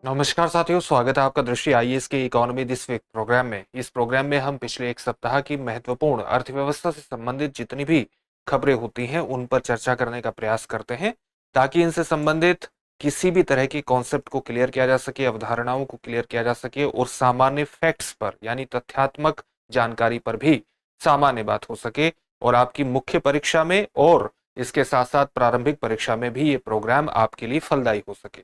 नमस्कार साथियों, स्वागत है आपका दृष्टि आईएएस के इकोनॉमी दिस वीक प्रोग्राम में। इस प्रोग्राम में हम पिछले एक सप्ताह की महत्वपूर्ण अर्थव्यवस्था से संबंधित जितनी भी खबरें होती हैं उन पर चर्चा करने का प्रयास करते हैं, ताकि इनसे संबंधित किसी भी तरह की कॉन्सेप्ट को क्लियर किया जा सके, अवधारणाओं को क्लियर किया जा सके और सामान्य फैक्ट्स पर यानी तथ्यात्मक जानकारी पर भी सामान्य बात हो सके और आपकी मुख्य परीक्षा में और इसके साथ साथ प्रारंभिक परीक्षा में भी ये प्रोग्राम आपके लिए फलदायी हो सके।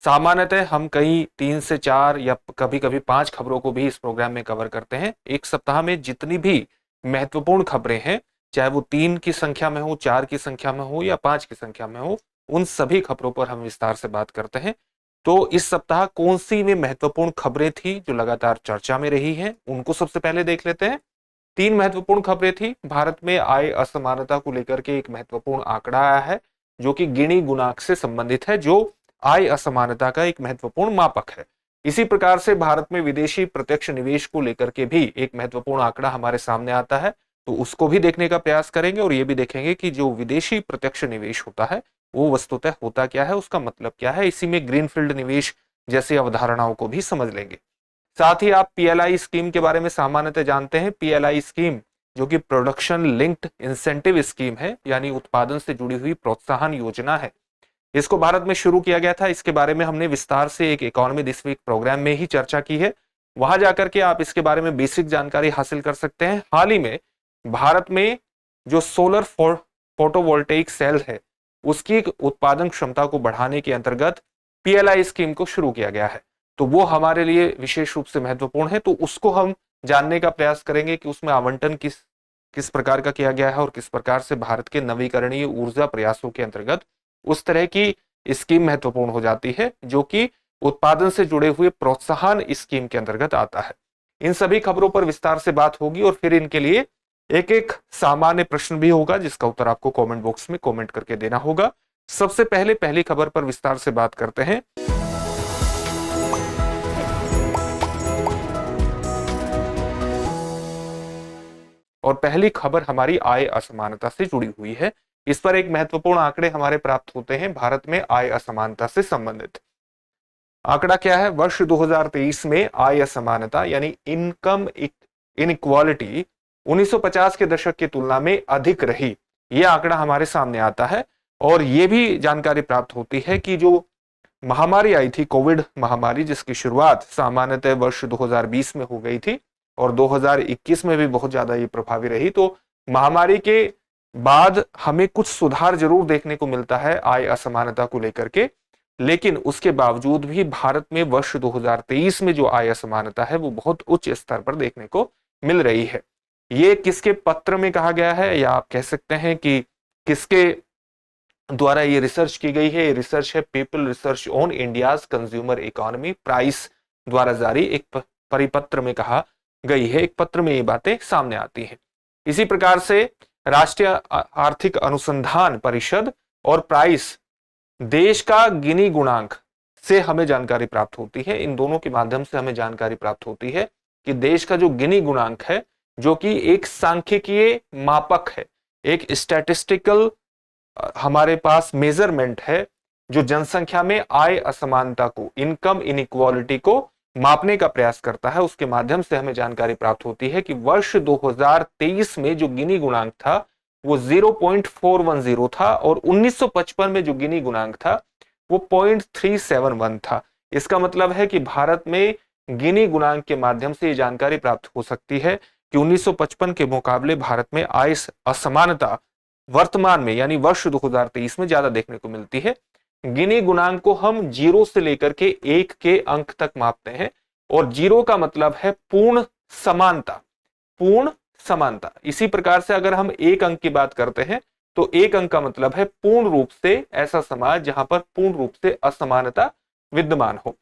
सामान्यतः हम कई 3 से 4 या कभी कभी 5 खबरों को भी इस प्रोग्राम में कवर करते हैं। एक सप्ताह में जितनी भी महत्वपूर्ण खबरें हैं, चाहे वो 3 की संख्या में हो, 4 की संख्या में हो या 5 की संख्या में हो, उन सभी खबरों पर हम विस्तार से बात करते हैं। तो इस सप्ताह कौन सी वे महत्वपूर्ण खबरें थी जो लगातार चर्चा में रही हैं, उनको सबसे पहले देख लेते हैं। 3 महत्वपूर्ण खबरें थी। भारत में आय असमानता को लेकर के एक महत्वपूर्ण आंकड़ा आया है जो कि गिनी गुणांक से संबंधित है, जो आय असमानता का एक महत्वपूर्ण मापक है। इसी प्रकार से भारत में विदेशी प्रत्यक्ष निवेश को लेकर के भी एक महत्वपूर्ण आंकड़ा हमारे सामने आता है, तो उसको भी देखने का प्रयास करेंगे और ये भी देखेंगे कि जो विदेशी प्रत्यक्ष निवेश होता है वो वस्तुतः होता क्या है, उसका मतलब क्या है। इसी में ग्रीनफील्ड निवेश जैसी अवधारणाओं को भी समझ लेंगे। साथ ही आप पीएलआई स्कीम के बारे में सामान्यतः जानते हैं। पीएलआई स्कीम जो कि प्रोडक्शन लिंक्ड इंसेंटिव स्कीम है, यानी उत्पादन से जुड़ी हुई प्रोत्साहन योजना है। इसको भारत में शुरू किया गया था। इसके बारे में हमने विस्तार से एक इकोनॉमी दिस वीक प्रोग्राम में ही चर्चा की है। वहां जाकर के आप इसके बारे में बेसिक जानकारी हासिल कर सकते हैं। हाल ही में भारत में जो सोलर फोटोवोल्टेइक सेल है उसकी उत्पादन क्षमता को बढ़ाने के अंतर्गत पीएलआई स्कीम को शुरू किया गया है, तो वो हमारे लिए विशेष रूप से महत्वपूर्ण है। तो उसको हम जानने का प्रयास करेंगे कि उसमें आवंटन किस किस प्रकार का किया गया है और किस प्रकार से भारत के नवीकरणीय ऊर्जा प्रयासों के अंतर्गत उस तरह की स्कीम महत्वपूर्ण हो जाती है जो कि उत्पादन से जुड़े हुए प्रोत्साहन स्कीम के अंतर्गत आता है। इन सभी खबरों पर विस्तार से बात होगी और फिर इनके लिए एक एक सामान्य प्रश्न भी होगा जिसका उत्तर आपको कमेंट बॉक्स में कमेंट करके देना होगा। सबसे पहले पहली खबर पर विस्तार से बात करते हैं। और पहली खबर हमारी आय असमानता से जुड़ी हुई है। इस पर एक महत्वपूर्ण आंकड़े हमारे प्राप्त होते हैं भारत में आय असमानता से संबंधित। आंकड़ा क्या है? वर्ष 2023 में आय असमानता यानी इनकम इनइक्वालिटी 1950 के दशक की तुलना में अधिक रही। यह आंकड़ा हमारे सामने आता है और यह भी जानकारी प्राप्त होती है कि जो महामारी आई थी, कोविड महामारी, जिसकी शुरुआत सामान्यतः वर्ष 2020 में हो गई थी और 2021 में भी बहुत ज्यादा ये प्रभावी रही। तो महामारी के बाद हमें कुछ सुधार जरूर देखने को मिलता है आय असमानता को लेकर के, लेकिन उसके बावजूद भी भारत में वर्ष 2023 में जो आय असमानता है वो बहुत उच्च स्तर पर देखने को मिल रही है। ये किसके पत्र में कहा गया है, या आप कह सकते हैं कि किसके द्वारा ये रिसर्च की गई है? ये रिसर्च है people research on India's consumer economy price द्वारा जारी एक परिपत्र में कहा गई है। एक पत्र में ये बातें सामने आती हैं। इसी प्रकार से राष्ट्रीय आर्थिक अनुसंधान परिषद और प्राइस देश का गिनी गुणांक से हमें जानकारी प्राप्त होती है। इन दोनों के माध्यम से हमें जानकारी प्राप्त होती है कि देश का जो गिनी गुणांक है, जो कि एक सांख्यिकीय मापक है, एक स्टैटिस्टिकल हमारे पास मेजरमेंट है जो जनसंख्या में आय असमानता को, इनकम इनइक्वालिटी को मापने का प्रयास करता है। उसके माध्यम से हमें जानकारी प्राप्त होती है कि वर्ष 2023 में जो गिनी गुणांक था वो 0.410 था और 1955 में जो गिनी गुणांक था वो 0.371 था। इसका मतलब है कि भारत में गिनी गुणांक के माध्यम से ये जानकारी प्राप्त हो सकती है कि 1955 के मुकाबले भारत में आय असमानता वर्तमान में यानी वर्ष 2023 में ज्यादा देखने को मिलती है। गिनी गुणांक को हम 0 से लेकर के 1 के अंक तक मापते हैं और 0 का मतलब है पूर्ण समानता, पूर्ण समानता। इसी प्रकार से अगर हम 1 अंक की बात करते हैं तो 1 अंक का मतलब है पूर्ण रूप से ऐसा समाज जहां पर पूर्ण रूप से असमानता विद्यमान हो।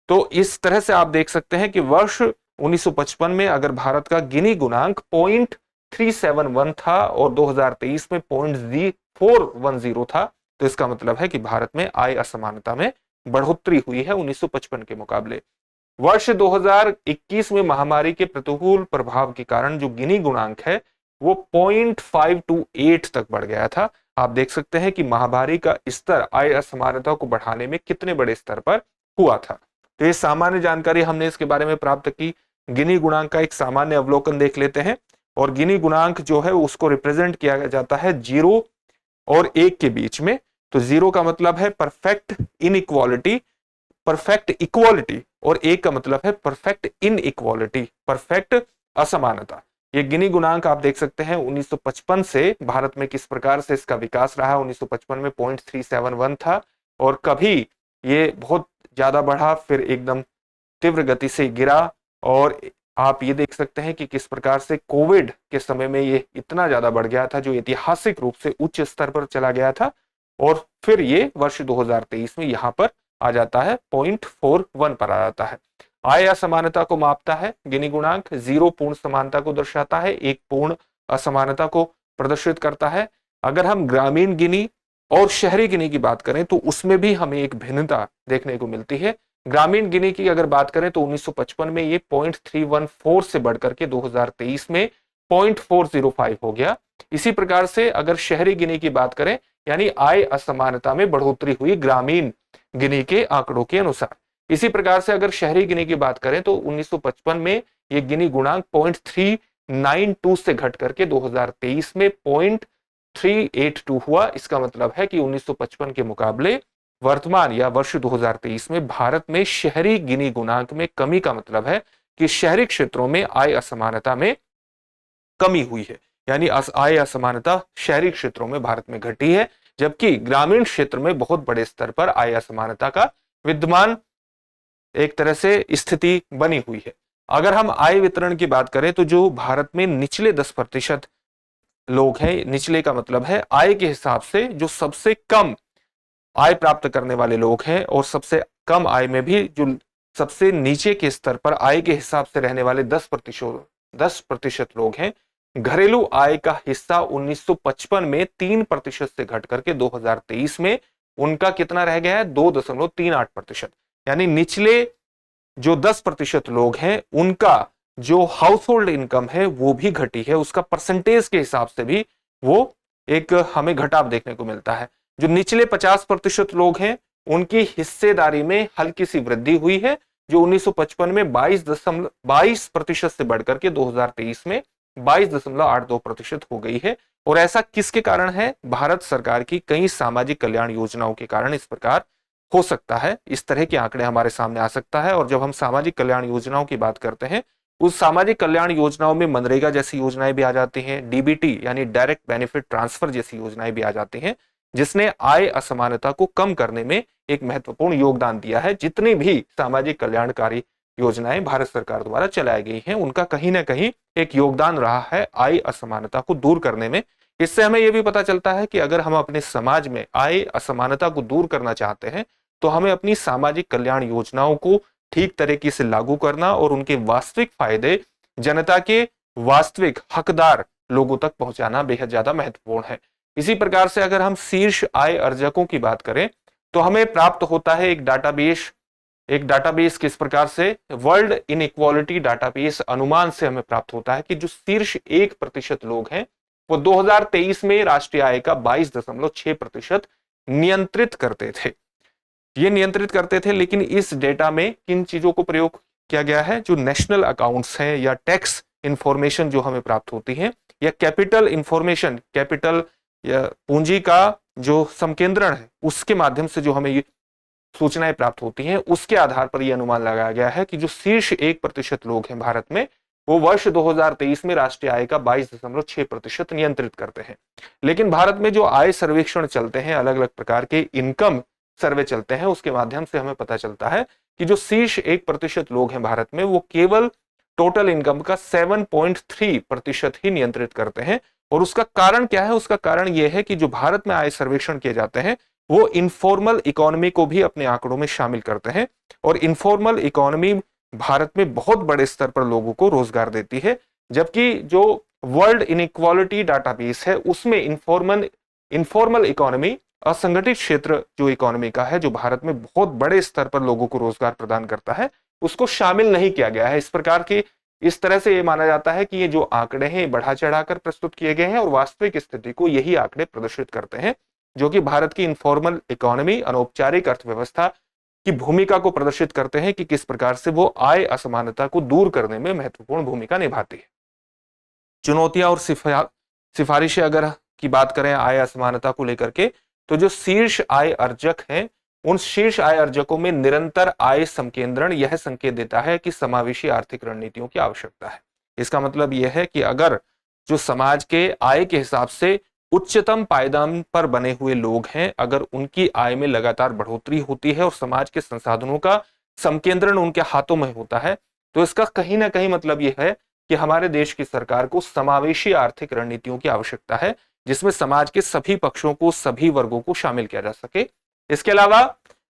तो इस तरह से आप देख सकते हैं कि वर्ष 1955 में अगर भारत का गिनी गुणांक 0.371 था और 2023 में 0.410 था, तो इसका मतलब है कि भारत में आय असमानता में बढ़ोतरी हुई है 1955 के मुकाबले। वर्ष 2021 में महामारी के प्रतिकूल प्रभाव के कारण जो गिनी गुणांक है वो 0.528 तक बढ़ गया था। आप देख सकते हैं कि महामारी का स्तर आय असमानता को बढ़ाने में कितने बड़े स्तर पर हुआ था। तो ये सामान्य जानकारी हमने इसके बारे में प्राप्त की। गिनी गुणांक का एक सामान्य अवलोकन देख लेते हैं। और गिनी गुणांक जो है उसको रिप्रेजेंट किया जाता है 0 और 1 के बीच में। तो 0 का मतलब है परफेक्ट इनइक्वालिटी, परफेक्ट इक्वालिटी, और 1 का मतलब है परफेक्ट इनइक्वालिटी, परफेक्ट असमानता। ये गिनी गुणांक आप देख सकते हैं 1955 से भारत में किस प्रकार से इसका विकास रहा। 1955 में 0.371 था और कभी ये बहुत ज्यादा बढ़ा, फिर एकदम तीव्र गति से गिरा। और आप ये देख सकते हैं कि किस प्रकार से कोविड के समय में ये इतना ज्यादा बढ़ गया था, जो ऐतिहासिक रूप से उच्च स्तर पर चला गया था। और फिर ये वर्ष 2023 में यहां पर आ जाता है 0.41 पर आ जाता है। आय असमानता को मापता है गिनी गुणांक। 0 पूर्ण समानता को दर्शाता है, 1 पूर्ण असमानता को प्रदर्शित करता है। अगर हम ग्रामीण गिनी और शहरी गिनी की बात करें तो उसमें भी हमें एक भिन्नता देखने को मिलती है। ग्रामीण गिनी की अगर बात करें तो 1955 में ये 0.314 से बढ़कर के 2023 में 0.405 हो गया। इसी प्रकार से अगर शहरी गिनी की बात करें, यानी आय असमानता में बढ़ोतरी हुई ग्रामीण गिनी के आंकड़ों के अनुसार। इसी प्रकार से अगर शहरी गिनी की बात करें तो 1955 में ये गिनी गुणांक 0.392 से घट करके 2023 में 0.382 हुआ। इसका मतलब है कि 1955 के मुकाबले वर्तमान या वर्ष 2023 में भारत में शहरी गिनी गुणांक में कमी का मतलब है कि शहरी क्षेत्रों में आय असमानता में कमी हुई है, यानी आय असमानता शहरी क्षेत्रों में भारत में घटी है, जबकि ग्रामीण क्षेत्र में बहुत बड़े स्तर पर आय असमानता का विद्यमान एक तरह से स्थिति बनी हुई है। अगर हम आय वितरण की बात करें तो जो भारत में निचले 10% लोग हैं, निचले का मतलब है आय के हिसाब से जो सबसे कम आय प्राप्त करने वाले लोग हैं, और सबसे कम आय में भी जो सबसे नीचे के स्तर पर आय के हिसाब से रहने वाले 10% लोग हैं। घरेलू आय का हिस्सा 1955 में 3% से घट करके 2023 में उनका कितना रह गया है, 2.38%। यानी निचले जो 10% लोग हैं उनका जो हाउस होल्ड इनकम है वो भी घटी है, उसका परसेंटेज के हिसाब से भी वो एक हमें घटाव देखने को मिलता है। जो निचले 50% लोग हैं उनकी हिस्सेदारी में हल्की सी वृद्धि हुई है, जो 1955 में 22% से बढ़कर के 2023 में 22.82% हो गई है। और ऐसा किसके कारण है? भारत सरकार की कई सामाजिक कल्याण योजनाओं के कारण इस प्रकार हो सकता है, इस तरह के आंकड़े हमारे सामने आ सकता है। और जब हम सामाजिक कल्याण योजनाओं की बात करते हैं, उस सामाजिक कल्याण योजनाओं में मनरेगा जैसी योजनाएं भी आ जाती हैं, डीबीटी यानी डायरेक्ट बेनिफिट ट्रांसफर जैसी योजनाएं भी आ जाती हैं, जिसने आय असमानता को कम करने में एक महत्वपूर्ण योगदान दिया है। जितनी भी सामाजिक कल्याणकारी योजनाएं भारत सरकार द्वारा चलाई गई हैं, उनका कहीं ना कहीं एक योगदान रहा है आय असमानता को दूर करने में। इससे हमें यह भी पता चलता है कि अगर हम अपने समाज में आय असमानता को दूर करना चाहते हैं तो हमें अपनी सामाजिक कल्याण योजनाओं को ठीक तरीके से लागू करना और उनके वास्तविक फायदे जनता के वास्तविक हकदार लोगों तक पहुंचाना बेहद ज्यादा महत्वपूर्ण है। इसी प्रकार से अगर हम शीर्ष आय अर्जकों की बात करें तो हमें प्राप्त होता है एक डाटाबेस किस प्रकार से, वर्ल्ड इनइक्वालिटी डाटाबेस अनुमान से हमें प्राप्त होता है कि जो शीर्ष 1% लोग हैं वो 2023 में राष्ट्रीय आय का 22.6% नियंत्रित करते थे। ये नियंत्रित करते थे, लेकिन इस डेटा में किन चीजों को प्रयोग किया गया है? जो नेशनल अकाउंट्स हैं या टैक्स इंफॉर्मेशन जो हमें प्राप्त होती है, या कैपिटल इंफॉर्मेशन, कैपिटल या पूंजी का जो संकेंद्रण है उसके माध्यम से जो हमें ये सूचनाएं प्राप्त होती हैं, उसके आधार पर यह अनुमान लगाया गया है कि जो शीर्ष 1% लोग हैं भारत में वो वर्ष 2023 में राष्ट्रीय आय का 22.6% नियंत्रित करते हैं। लेकिन भारत में जो आय सर्वेक्षण चलते हैं, अलग अलग प्रकार के इनकम सर्वे चलते हैं, उसके माध्यम से हमें पता चलता है कि जो शीर्ष 1% लोग हैं भारत में वो केवल टोटल इनकम का 7.3% ही नियंत्रित करते हैं। और उसका कारण क्या है? उसका कारण यह है कि जो भारत में आय सर्वेक्षण किए जाते हैं वो इनफॉर्मल इकोनॉमी को भी अपने आंकड़ों में शामिल करते हैं। और इनफॉर्मल इकोनॉमी भारत में बहुत बड़े स्तर पर लोगों को रोजगार देती है, जबकि जो वर्ल्ड इनइक्वालिटी डाटाबेस है उसमें इनफॉर्मल इकोनॉमी, असंगठित क्षेत्र जो इकोनॉमी का है, जो भारत में बहुत बड़े स्तर पर लोगों को रोजगार प्रदान करता है, उसको शामिल नहीं किया गया है। इस तरह से ये माना जाता है कि ये जो आंकड़े हैं बढ़ा चढ़ाकर प्रस्तुत किए गए हैं और वास्तविक स्थिति को यही आंकड़े प्रदर्शित करते हैं, जो कि भारत की इनफॉर्मल इकोनॉमी, अनौपचारिक अर्थव्यवस्था की भूमिका को प्रदर्शित करते हैं कि किस प्रकार से वो आय असमानता को दूर करने में महत्वपूर्ण भूमिका निभाती है। चुनौतियां और सिफारिशें अगर की बात करें आय असमानता को लेकर के, तो जो शीर्ष आय अर्जक हैं, उन शीर्ष आय अर्जकों में निरंतर आय संकेंद्रण यह संकेत देता है कि समावेशी आर्थिक रणनीतियों की आवश्यकता है। इसका मतलब यह है कि अगर जो समाज के आय के हिसाब से उच्चतम पायदान पर बने हुए लोग हैं, अगर उनकी आय में लगातार बढ़ोतरी होती है और समाज के संसाधनों का संकेंद्रण उनके हाथों में होता है, तो इसका कहीं ना कहीं मतलब यह है कि हमारे देश की सरकार को समावेशी आर्थिक रणनीतियों की आवश्यकता है, जिसमें समाज के सभी पक्षों को, सभी वर्गों को शामिल किया जा सके। इसके अलावा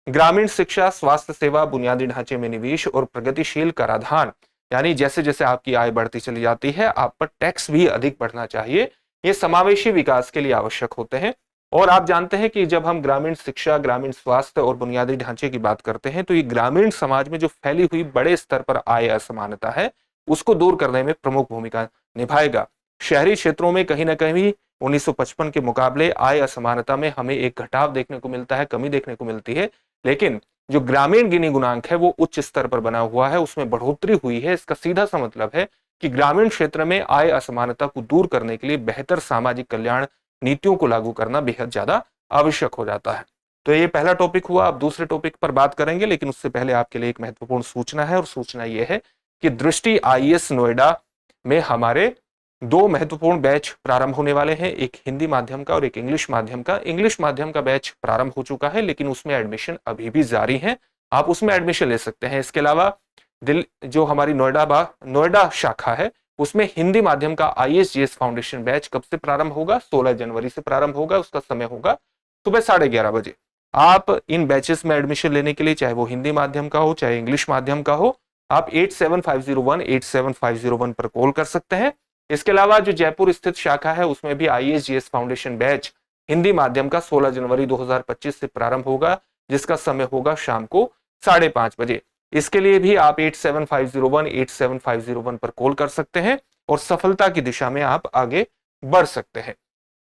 ग्रामीण शिक्षा, स्वास्थ्य सेवा, बुनियादी ढांचे में निवेश और प्रगतिशील कराधान, यानी जैसे जैसे आपकी आय बढ़ती चली जाती है, आप पर टैक्स भी अधिक बढ़ना चाहिए। ये समावेशी विकास के लिए आवश्यक होते हैं। और आप जानते हैं कि जब हम ग्रामीण शिक्षा, ग्रामीण स्वास्थ्य और बुनियादी ढांचे की बात करते हैं, तो ये ग्रामीण समाज में जो फैली हुई बड़े स्तर पर आय असमानता है, उसको दूर करने में प्रमुख भूमिका निभाएगा। शहरी क्षेत्रों में कहीं ना कहीं 1955 के मुकाबले आय असमानता में हमें एक घटाव देखने को मिलता है, कमी देखने को मिलती है, लेकिन जो ग्रामीण गिनी गुणांक है वो उच्च स्तर पर बना हुआ है, उसमें बढ़ोतरी हुई है। इसका सीधा सा मतलब है कि ग्रामीण क्षेत्र में आय असमानता को दूर करने के लिए बेहतर सामाजिक कल्याण नीतियों को लागू करना बेहद ज्यादा आवश्यक हो जाता है। तो ये पहला टॉपिक हुआ। अब दूसरे टॉपिक पर बात करेंगे, लेकिन उससे पहले आपके लिए एक महत्वपूर्ण सूचना है, और सूचना ये है कि दृष्टि आईएएस नोएडा में हमारे दो महत्वपूर्ण बैच प्रारंभ होने वाले हैं, एक हिंदी माध्यम का और एक इंग्लिश माध्यम का। इंग्लिश माध्यम का बैच प्रारंभ हो चुका है, लेकिन उसमें एडमिशन अभी भी जारी है, आप उसमें एडमिशन ले सकते हैं। इसके अलावा जो हमारी नोएडा शाखा है, उसमें हिंदी माध्यम का आईएएस फाउंडेशन बैच कब से प्रारंभ होगा? 16 जनवरी से प्रारंभ होगा। उसका समय होगा सुबह 11:30 बजे। आप इन बैचेस में एडमिशन लेने के लिए, चाहे वो हिंदी माध्यम का हो चाहे इंग्लिश माध्यम का हो, आप 8750187501 पर कॉल कर सकते हैं। इसके अलावा जो जयपुर स्थित शाखा है, उसमें भी आईएएस फाउंडेशन बैच हिंदी माध्यम का 16 जनवरी 2025 से प्रारंभ होगा, जिसका समय होगा शाम को 5:30 बजे। इसके लिए भी आप 8750187501 पर कॉल कर सकते हैं और सफलता की दिशा में आप आगे बढ़ सकते हैं।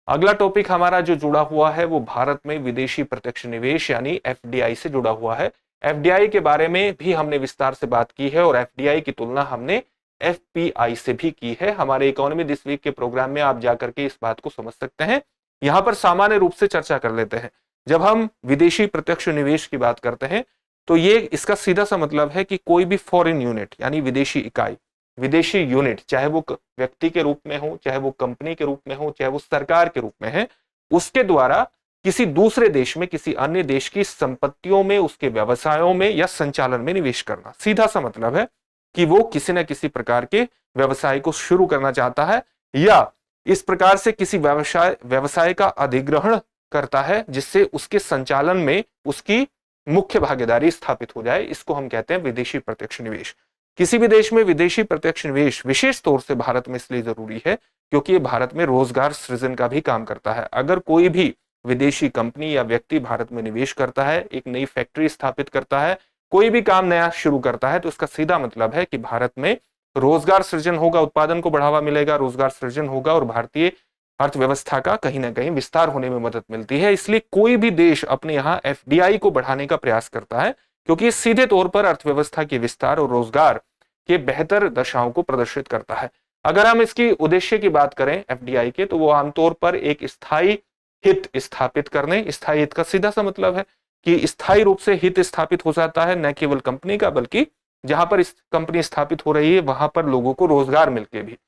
अगला टॉपिक हमारा जो जुड़ा हुआ है वो भारत में विदेशी प्रत्यक्ष निवेश यानी एफडीआई से जुड़ा हुआ है। एफडीआई के बारे में भी हमने विस्तार से बात की है और एफडीआई की तुलना हमने एफपीआई से भी की है। हमारे इकोनॉमी दिस वीक के प्रोग्राम में आप जाकर के इस बात को समझ सकते हैं। यहां पर सामान्य रूप से चर्चा कर लेते हैं। जब हम विदेशी प्रत्यक्ष निवेश की बात करते हैं, तो ये इसका सीधा सा मतलब है कि कोई भी फॉरेन यूनिट यानी विदेशी इकाई, विदेशी यूनिट, चाहे वो व्यक्ति के रूप में हो, चाहे वो कंपनी के रूप में हो, चाहे वो सरकार के रूप में है, उसके द्वारा किसी दूसरे देश में, किसी अन्य देश की संपत्तियों में, उसके व्यवसायों में या संचालन में निवेश करना। सीधा सा मतलब है कि वो किसी न किसी प्रकार के व्यवसाय को शुरू करना चाहता है या इस प्रकार से किसी व्यवसाय का अधिग्रहण करता है जिससे उसके संचालन में उसकी मुख्य भागीदारी स्थापित हो जाए। इसको हम कहते हैं विदेशी प्रत्यक्ष निवेश। किसी भी देश में विदेशी प्रत्यक्ष निवेश विशेष तौर से भारत में इसलिए जरूरी है क्योंकि ये भारत में रोजगार सृजन का भी काम करता है। अगर कोई भी विदेशी कंपनी या व्यक्ति भारत में निवेश करता है, एक नई फैक्ट्री स्थापित करता है, कोई भी काम नया शुरू करता है, तो इसका सीधा मतलब है कि भारत में रोजगार सृजन होगा, उत्पादन को बढ़ावा मिलेगा, रोजगार सृजन होगा और भारतीय अर्थव्यवस्था का कहीं ना कहीं विस्तार होने में मदद मिलती है। इसलिए कोई भी देश अपने यहाँ एफडीआई को बढ़ाने का प्रयास करता है क्योंकि ये सीधे तौर पर अर्थव्यवस्था के विस्तार और रोजगार के बेहतर दशाओं को प्रदर्शित करता है। अगर हम इसकी उद्देश्य की बात करें एफडीआई के, तो वो आमतौर पर एक स्थायी हित स्थापित करने, स्थायी हित का सीधा सा मतलब है कि स्थायी रूप से हित स्थापित हो जाता है, न केवल कंपनी का बल्कि जहां पर इस कंपनी स्थापित हो रही है वहां पर लोगों को रोजगार मिलके भी।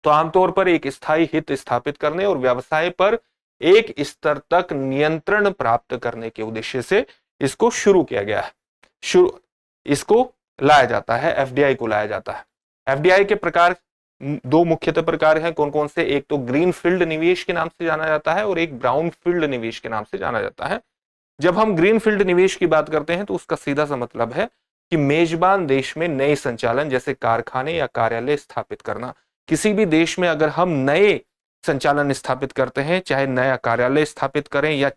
तो आमतौर पर एक स्थायी हित स्थापित करने और व्यवसाय पर एक स्तर तक नियंत्रण प्राप्त करने के उद्देश्य से इसको शुरू किया गया है। इसको लाया जाता है, एफडीआई को लाया जाता है। एफडीआई के प्रकार दो मुख्यतः प्रकार हैं। कौन कौन से? एक तो ग्रीन फील्ड निवेश के नाम से जाना जाता है और एक ब्राउन फील्ड निवेश के नाम से जाना जाता है। जब हम ग्रीन फील्ड निवेश की बात करते हैं तो उसका सीधा सा मतलब है कि मेजबान देश में नए संचालन जैसे कारखाने या कार्यालय स्थापित करना। किसी भी देश में अगर हम नए संचालन स्थापित करते हैं, चाहे नया कार्यालय स्थापित करें या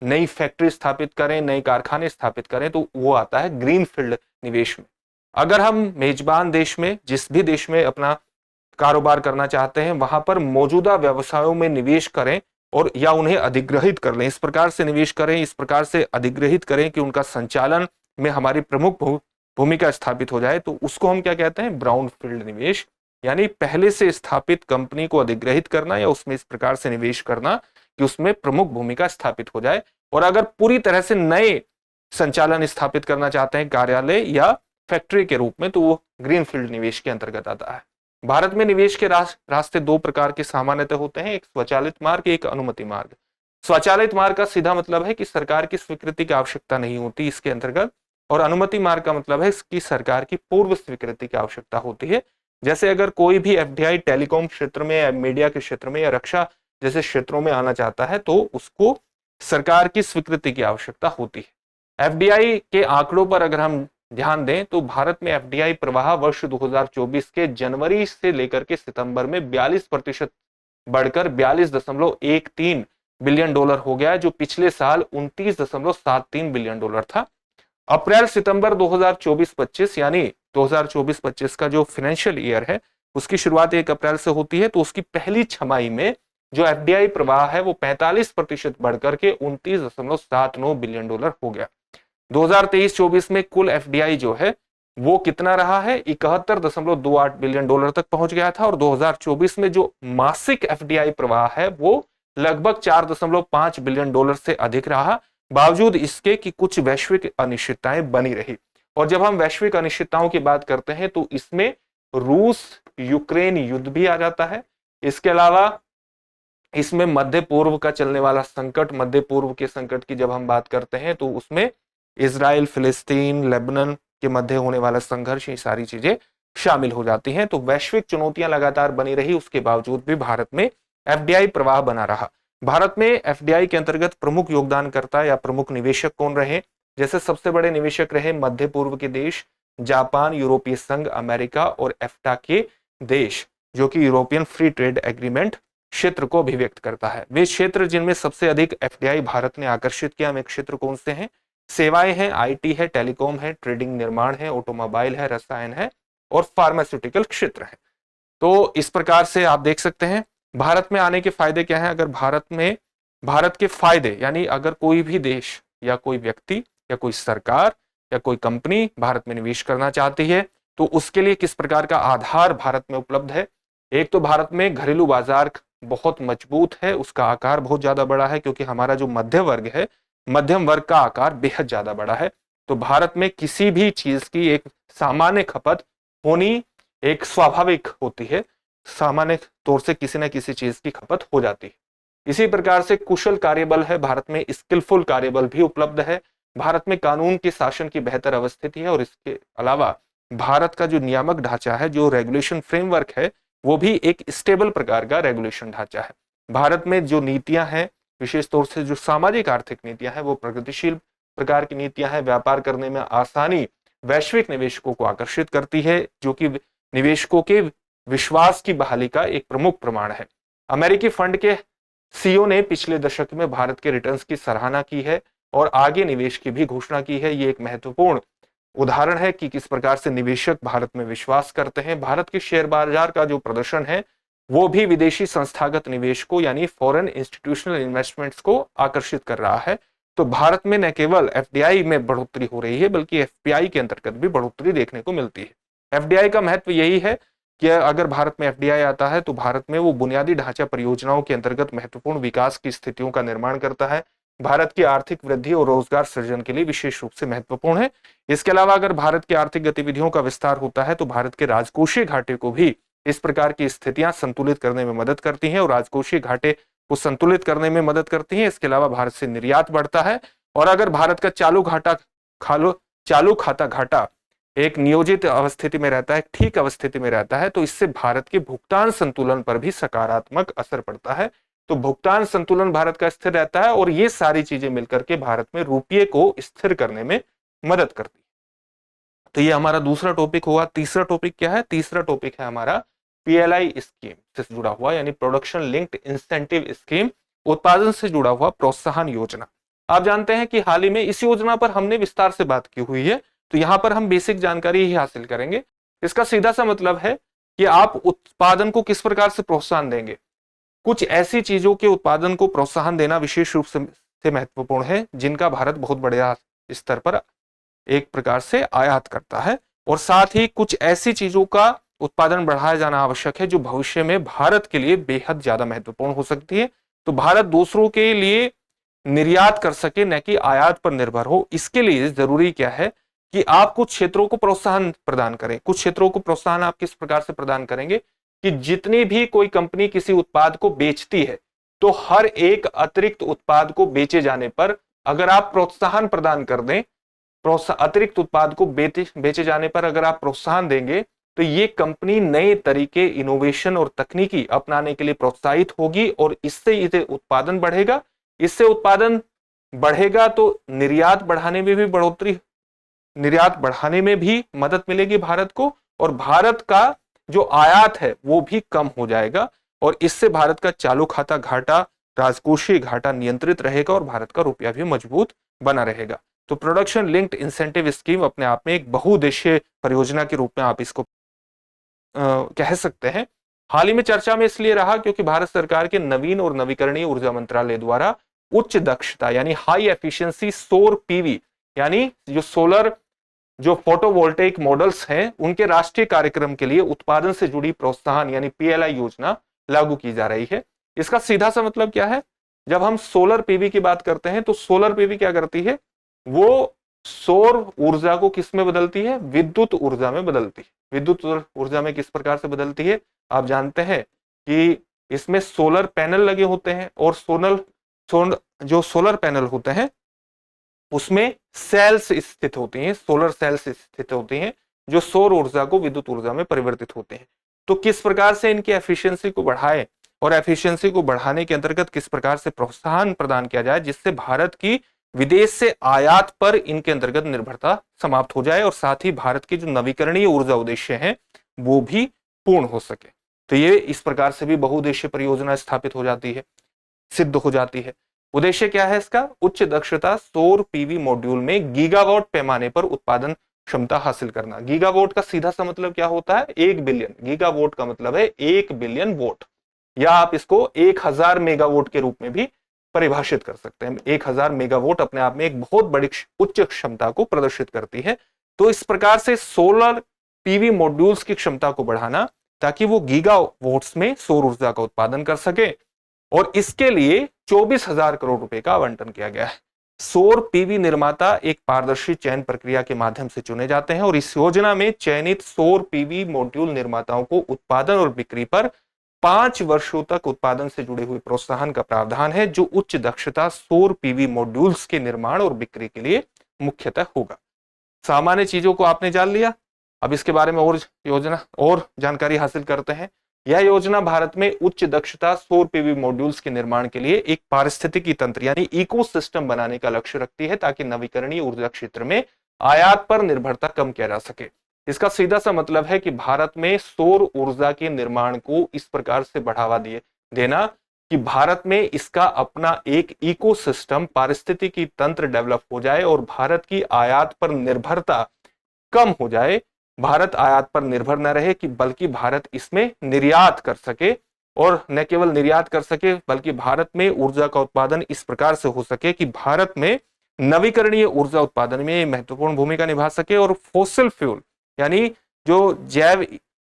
नई फैक्ट्री स्थापित करें, नए कारखाने स्थापित करें, तो वो आता है ग्रीन फील्ड निवेश में। अगर हम मेजबान देश में, जिस भी देश में अपना कारोबार करना चाहते हैं, वहां पर मौजूदा व्यवसायों में निवेश करें और या उन्हें अधिग्रहित कर लें, इस प्रकार से निवेश करें, इस प्रकार से अधिग्रहित करें कि उनका संचालन में हमारी प्रमुख भूमिका स्थापित हो जाए, तो उसको हम क्या कहते हैं, ब्राउनफील्ड निवेश। यानी पहले से स्थापित कंपनी को अधिग्रहित करना या उसमें इस प्रकार से निवेश करना कि उसमें प्रमुख भूमिका स्थापित हो जाए। और अगर पूरी तरह से नए संचालन स्थापित करना चाहते हैं, कार्यालय या फैक्ट्री के रूप में, तो वो ग्रीनफील्ड निवेश के अंतर्गत आता है। भारत में निवेश के रास्ते दो प्रकार के सामान्यतः होते हैं, एक स्वचालित मार्ग, एक अनुमति मार्ग। स्वचालित मार्ग का सीधा मतलब है कि सरकार की स्वीकृति की आवश्यकता नहीं होती इसके अंतर्गत, और अनुमति मार्ग का मतलब है कि सरकार की पूर्व स्वीकृति की आवश्यकता होती है। जैसे अगर कोई भी एफडीआई टेलीकॉम क्षेत्र में या मीडिया के क्षेत्र में या रक्षा जैसे क्षेत्रों में आना चाहता है, तो उसको सरकार की स्वीकृति की आवश्यकता होती है। एफडीआई के आंकड़ों पर अगर हम ध्यान दें तो भारत में एफडीआई प्रवाह वर्ष 2024 के जनवरी से लेकर के सितंबर में 42% बढ़कर 42.13 बिलियन डॉलर हो गया, जो पिछले साल 29.73 बिलियन डॉलर था। अप्रैल सितंबर 2024-25 यानी 2024-25 का जो फाइनेंशियल ईयर है उसकी शुरुआत 1 अप्रैल से होती है, तो उसकी पहली छमाही में जो एफडीआई प्रवाह है वो 45% बढ़कर के 29.79 बिलियन डॉलर हो गया। 2023-24 में कुल एफडीआई जो है वो कितना रहा है, 71.28 बिलियन डॉलर तक पहुंच गया था। और 2024 में जो मासिक एफडीआई प्रवाह है वो लगभग 4.5 बिलियन डॉलर से अधिक रहा, बावजूद इसके कि कुछ वैश्विक अनिश्चितताएं बनी रही। और जब हम वैश्विक अनिश्चितताओं की बात करते हैं तो इसमें रूस यूक्रेन युद्ध भी आ जाता है। इसके अलावा इसमें मध्य पूर्व का चलने वाला संकट, मध्य पूर्व के संकट की जब हम बात करते हैं तो उसमें इजराइल, फिलिस्तीन, लेबनान के मध्य होने वाला संघर्ष, ये सारी चीजें शामिल हो जाती हैं। तो वैश्विक चुनौतियां लगातार बनी रही, उसके बावजूद भी भारत में एफडीआई प्रवाह बना रहा। भारत में एफडीआई के अंतर्गत प्रमुख योगदानकर्ता या प्रमुख निवेशक कौन रहे? जैसे सबसे बड़े निवेशक रहे मध्य पूर्व के देश, जापान, यूरोपीय संघ, अमेरिका और एफ्टा के देश, जो कि यूरोपियन फ्री ट्रेड एग्रीमेंट क्षेत्र को अभिव्यक्त करता है। वे क्षेत्र जिनमें सबसे अधिक एफडीआई भारत ने आकर्षित किया, वे क्षेत्र कौन से हैं? सेवाएं हैं, आईटी है, टेलीकॉम है, ट्रेडिंग निर्माण है, ऑटोमोबाइल है, रसायन है और फार्मास्यूटिकल क्षेत्र है। तो इस प्रकार से आप देख सकते हैं भारत में आने के फायदे क्या हैं। अगर भारत के फायदे यानी अगर कोई भी देश या कोई व्यक्ति या कोई सरकार या कोई कंपनी भारत में निवेश करना चाहती है तो उसके लिए किस प्रकार का आधार भारत में उपलब्ध है। एक तो भारत में घरेलू बाजार बहुत मजबूत है, उसका आकार बहुत ज्यादा बड़ा है, क्योंकि हमारा जो मध्य वर्ग है, मध्यम वर्ग का आकार बेहद ज्यादा बड़ा है। तो भारत में किसी भी चीज की एक सामान्य खपत होनी एक स्वाभाविक होती है, सामान्य तौर से किसी न किसी चीज की खपत हो जाती है। इसी प्रकार से कुशल कार्यबल है, भारत में स्किलफुल कार्यबल भी उपलब्ध है। भारत में कानून के शासन की बेहतर अवस्थिति है और इसके अलावा भारत का जो नियामक ढांचा है, जो रेगुलेशन फ्रेमवर्क है, वो भी एक स्टेबल प्रकार का रेगुलेशन ढांचा है। भारत में जो नीतियां हैं, विशेष तौर से जो सामाजिक आर्थिक नीतियां हैं, वो प्रगतिशील प्रकार की नीतियां हैं, व्यापार करने में आसानी वैश्विक निवेशकों को आकर्षित करती है, जो कि निवेशकों के विश्वास की बहाली का एक प्रमुख प्रमाण है। अमेरिकी फंड के सीईओ ने पिछले दशक में भारत के रिटर्न्स की सराहना की है और आगे निवेश की भी घोषणा की है। ये एक महत्वपूर्ण उदाहरण है कि किस प्रकार से निवेशक भारत में विश्वास करते हैं। भारत के शेयर बाजार का जो प्रदर्शन है वो भी विदेशी संस्थागत निवेश को यानी फॉरेन इंस्टीट्यूशनल इन्वेस्टमेंट्स को आकर्षित कर रहा है। तो भारत में न केवल एफडीआई में बढ़ोतरी हो रही है बल्कि एफपीआई के अंतर्गत भी बढ़ोतरी देखने को मिलती है। एफडीआई का महत्व यही है कि अगर भारत में एफडीआई आता है तो भारत में वो बुनियादी ढांचा परियोजनाओं के अंतर्गत महत्वपूर्ण विकास की स्थितियों का निर्माण करता है, भारत की आर्थिक वृद्धि और रोजगार सृजन के लिए विशेष रूप से महत्वपूर्ण है। इसके अलावा अगर भारत की आर्थिक गतिविधियों का विस्तार होता है तो भारत के राजकोषीय घाटे को भी इस प्रकार की स्थितियां संतुलित करने में मदद करती हैं और राजकोषीय घाटे को संतुलित करने में मदद करती हैं। इसके अलावा भारत से निर्यात बढ़ता है और अगर भारत का चालू खाता घाटा एक नियोजित अवस्थिति में रहता है, ठीक अवस्थिति में रहता है, तो इससे भारत के भुगतान संतुलन पर भी सकारात्मक असर पड़ता है। तो भुगतान संतुलन भारत का स्थिर रहता है और ये सारी चीजें मिलकर के भारत में रुपये को स्थिर करने में मदद करती है। तो ये हमारा दूसरा टॉपिक हुआ। तीसरा टॉपिक क्या है? तीसरा टॉपिक है हमारा पीएलआई स्कीम से जुड़ा हुआ यानी प्रोडक्शन लिंक्ड इंसेंटिव स्कीम, उत्पादन से जुड़ा हुआ प्रोत्साहन योजना। आप जानते हैं कि हाल ही में इस योजना पर हमने विस्तार से बात की हुई है, तो यहां पर हम बेसिक जानकारी ही हासिल करेंगे। इसका सीधा सा मतलब है कि आप उत्पादन को किस प्रकार से प्रोत्साहन देंगे। कुछ ऐसी चीजों के उत्पादन को प्रोत्साहन देना विशेष रूप से महत्वपूर्ण है जिनका भारत बहुत बड़े स्तर पर एक प्रकार से आयात करता है, और साथ ही कुछ ऐसी चीजों का उत्पादन बढ़ाया जाना आवश्यक है जो भविष्य में भारत के लिए बेहद ज्यादा महत्वपूर्ण हो सकती है। तो भारत दूसरों के लिए निर्यात कर सके, न कि आयात पर निर्भर हो। इसके लिए जरूरी क्या है कि आप कुछ क्षेत्रों को प्रोत्साहन प्रदान करें। कुछ क्षेत्रों को प्रोत्साहन आप किस प्रकार से प्रदान करेंगे कि जितनी भी कोई कंपनी किसी उत्पाद को बेचती है, तो हर एक अतिरिक्त उत्पाद को बेचे जाने पर अगर आप प्रोत्साहन प्रदान कर दें, अतिरिक्त उत्पाद को बेचे जाने पर अगर आप प्रोत्साहन देंगे, तो ये कंपनी नए तरीके, इनोवेशन और तकनीकी अपनाने के लिए प्रोत्साहित होगी, और इससे इसे उत्पादन बढ़ेगा। इससे उत्पादन बढ़ेगा तो निर्यात बढ़ाने में भी निर्यात बढ़ाने में भी मदद मिलेगी भारत को, और भारत का जो आयात है वो भी कम हो जाएगा, और इससे भारत का चालू खाता घाटा, राजकोषीय घाटा नियंत्रित रहेगा और भारत का रुपया भी मजबूत बना रहेगा। तो प्रोडक्शन लिंक्ड इंसेंटिव स्कीम अपने आप में एक बहुउद्देशीय परियोजना के रूप में आप इसको कह सकते हैं। हाल ही में चर्चा में इसलिए रहा क्योंकि भारत सरकार के नवीन और नवीकरणीय ऊर्जा मंत्रालय द्वारा उच्च दक्षता यानी हाई एफिशिएंसी सौर पीवी यानी जो फोटोवोल्टेइक मॉडल्स हैं उनके राष्ट्रीय कार्यक्रम के लिए उत्पादन से जुड़ी प्रोत्साहन यानी पीएलआई योजना लागू की जा रही है। इसका सीधा सा मतलब क्या है? जब हम सोलर पीवी की बात करते हैं तो सोलर पीवी क्या करती है? वो सौर ऊर्जा को किस में बदलती है? विद्युत ऊर्जा में बदलती है। विद्युत ऊर्जा में किस प्रकार से बदलती है? आप जानते हैं कि इसमें सोलर पैनल लगे होते हैं, और जो सोलर पैनल होते हैं उसमें सेल्स स्थित होती हैं, सोलर सेल्स स्थित होती हैं जो सौर ऊर्जा को विद्युत ऊर्जा में परिवर्तित होते हैं। तो किस प्रकार से इनकी एफिशिएंसी को बढ़ाए, और एफिशिएंसी को बढ़ाने के अंतर्गत किस प्रकार से प्रोत्साहन प्रदान किया जाए जिससे भारत की विदेश से आयात पर इनके अंतर्गत निर्भरता समाप्त हो जाए, और साथ ही भारत के जो नवीकरणीय ऊर्जा उद्देश्य हैं वो भी पूर्ण हो सके। तो ये इस प्रकार से भी बहुउद्देशीय परियोजना स्थापित हो जाती है, सिद्ध हो जाती है। उद्देश्य क्या है इसका? उच्च दक्षता सौर पीवी मॉड्यूल में गीगावाट पैमाने पर उत्पादन क्षमता हासिल करना। गीगावाट का सीधा सा मतलब क्या होता है? 1 बिलियन। गीगावाट का मतलब है 1 बिलियन वोट, या आप इसको 1000 मेगावाट के रूप में भी परिभाषित कर सकते हैं। 1000 मेगावाट अपने आप में एक बहुत बड़ी उच्च क्षमता को प्रदर्शित करती है। तो इस प्रकार से सोलर पीवी मॉड्यूल्स की क्षमता को बढ़ाना ताकि वो गीगावाट्स में सौर ऊर्जा का उत्पादन कर सके, और इसके लिए 24,000 करोड़ रुपए का आवंटन किया गया है। सौर पीवी निर्माता एक पारदर्शी चयन प्रक्रिया के माध्यम से चुने जाते हैं, और इस योजना में चयनित सौर पीवी मॉड्यूल निर्माताओं को उत्पादन और बिक्री पर 5 वर्षों तक उत्पादन से जुड़े हुए प्रोत्साहन का प्रावधान है, जो उच्च दक्षता सौर पीवी मॉड्यूल्स के निर्माण और बिक्री के लिए मुख्यतः होगा। सामान्य चीजों को आपने जान लिया, अब इसके बारे में और जानकारी हासिल करते हैं। यह योजना भारत में उच्च दक्षता सौर पीवी मॉड्यूल्स के निर्माण के लिए एक पारिस्थितिकी तंत्र यानी इकोसिस्टम बनाने का लक्ष्य रखती है, ताकि नवीकरणीय ऊर्जा क्षेत्र में आयात पर निर्भरता कम किया जा सके। इसका सीधा सा मतलब है कि भारत में सौर ऊर्जा के निर्माण को इस प्रकार से बढ़ावा देना कि भारत में इसका अपना एक इकोसिस्टम, पारिस्थितिकी तंत्र डेवलप हो जाए, और भारत की आयात पर निर्भरता कम हो जाए। भारत आयात पर निर्भर न रहे कि बल्कि भारत इसमें निर्यात कर सके, और न केवल निर्यात कर सके बल्कि भारत में ऊर्जा का उत्पादन इस प्रकार से हो सके कि भारत में नवीकरणीय ऊर्जा उत्पादन में महत्वपूर्ण भूमिका निभा सके, और फॉसिल फ्यूल यानी जो जैव,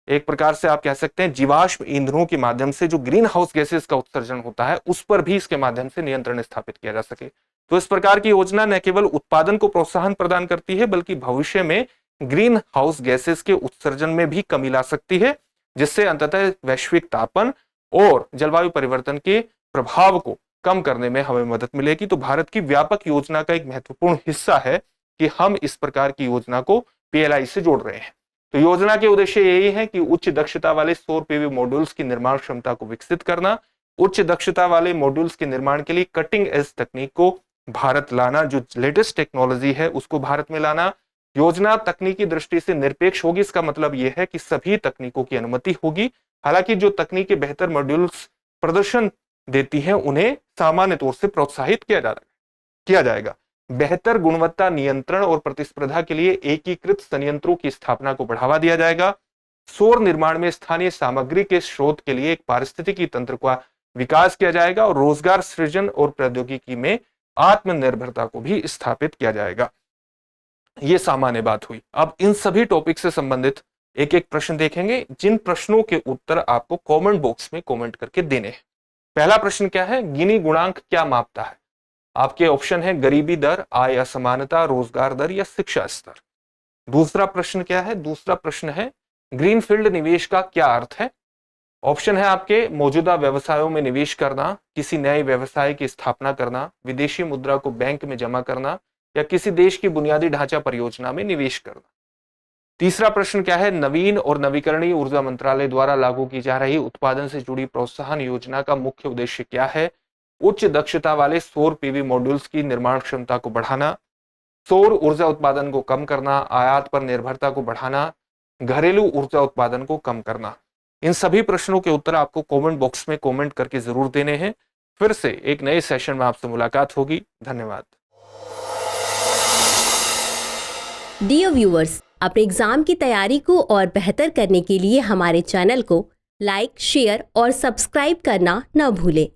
एक प्रकार से आप कह सकते हैं जीवाश्म ईंधनों के माध्यम से जो ग्रीन हाउस गैसेस का उत्सर्जन होता है उस पर भी इसके माध्यम से नियंत्रण स्थापित किया जा सके। तो इस प्रकार की योजना न केवल उत्पादन को प्रोत्साहन प्रदान करती है बल्कि भविष्य में ग्रीन हाउस गैसेस के उत्सर्जन में भी कमी ला सकती है, जिससे अंततः वैश्विक तापन और जलवायु परिवर्तन के प्रभाव को कम करने में हमें मदद मिलेगी। तो भारत की व्यापक योजना का एक महत्वपूर्ण हिस्सा है कि हम इस प्रकार की योजना को पीएलआई से जोड़ रहे हैं। तो योजना के उद्देश्य यही है कि उच्च दक्षता वाले सौर पीवी मॉड्यूल्स की निर्माण क्षमता को विकसित करना, उच्च दक्षता वाले मॉड्यूल्स के निर्माण के लिए कटिंग एज तकनीक को भारत लाना, जो लेटेस्ट टेक्नोलॉजी है उसको भारत में लाना। योजना तकनीकी दृष्टि से निरपेक्ष होगी, इसका मतलब यह है कि सभी तकनीकों की अनुमति होगी। हालांकि जो तकनीकी बेहतर मॉड्यूल्स प्रदर्शन देती हैं उन्हें सामान्य तौर से प्रोत्साहित किया जाएगा। बेहतर गुणवत्ता नियंत्रण और प्रतिस्पर्धा के लिए एकीकृत संयंत्रों की स्थापना को बढ़ावा दिया जाएगा। सौर निर्माण में स्थानीय सामग्री के स्रोत के लिए एक पारिस्थितिकी तंत्र का विकास किया जाएगा और रोजगार सृजन और प्रौद्योगिकी में आत्मनिर्भरता को भी स्थापित किया जाएगा। ये सामान्य बात हुई। अब इन सभी टॉपिक से संबंधित एक एक प्रश्न देखेंगे, जिन प्रश्नों के उत्तर आपको कमेंट बॉक्स में कमेंट करके देने हैं। पहला प्रश्न क्या है, गिनी गुणांक क्या मापता है? आपके ऑप्शन है गरीबी दर, आय असमानता, रोजगार दर या शिक्षा स्तर। दूसरा प्रश्न क्या है, दूसरा प्रश्न है ग्रीनफील्ड निवेश का क्या अर्थ है? ऑप्शन है आपके मौजूदा व्यवसायों में निवेश करना, किसी नए व्यवसाय की स्थापना करना, विदेशी मुद्रा को बैंक में जमा करना या किसी देश की बुनियादी ढांचा परियोजना में निवेश करना। तीसरा प्रश्न क्या है, नवीन और नवीकरणीय ऊर्जा मंत्रालय द्वारा लागू की जा रही उत्पादन से जुड़ी प्रोत्साहन योजना का मुख्य उद्देश्य क्या है? उच्च दक्षता वाले सौर पीवी मॉड्यूल्स की निर्माण क्षमता को बढ़ाना, सौर ऊर्जा उत्पादन को कम करना, आयात पर निर्भरता को बढ़ाना, घरेलू ऊर्जा उत्पादन को कम करना। इन सभी प्रश्नों के उत्तर आपको कमेंट बॉक्स में कमेंट करके जरूर देने हैं। फिर से एक नए सेशन में आपसे मुलाकात होगी। धन्यवाद। डियर व्यूअर्स, अपने एग्जाम की तैयारी को और बेहतर करने के लिए हमारे चैनल को लाइक, शेयर और सब्सक्राइब करना न भूलें।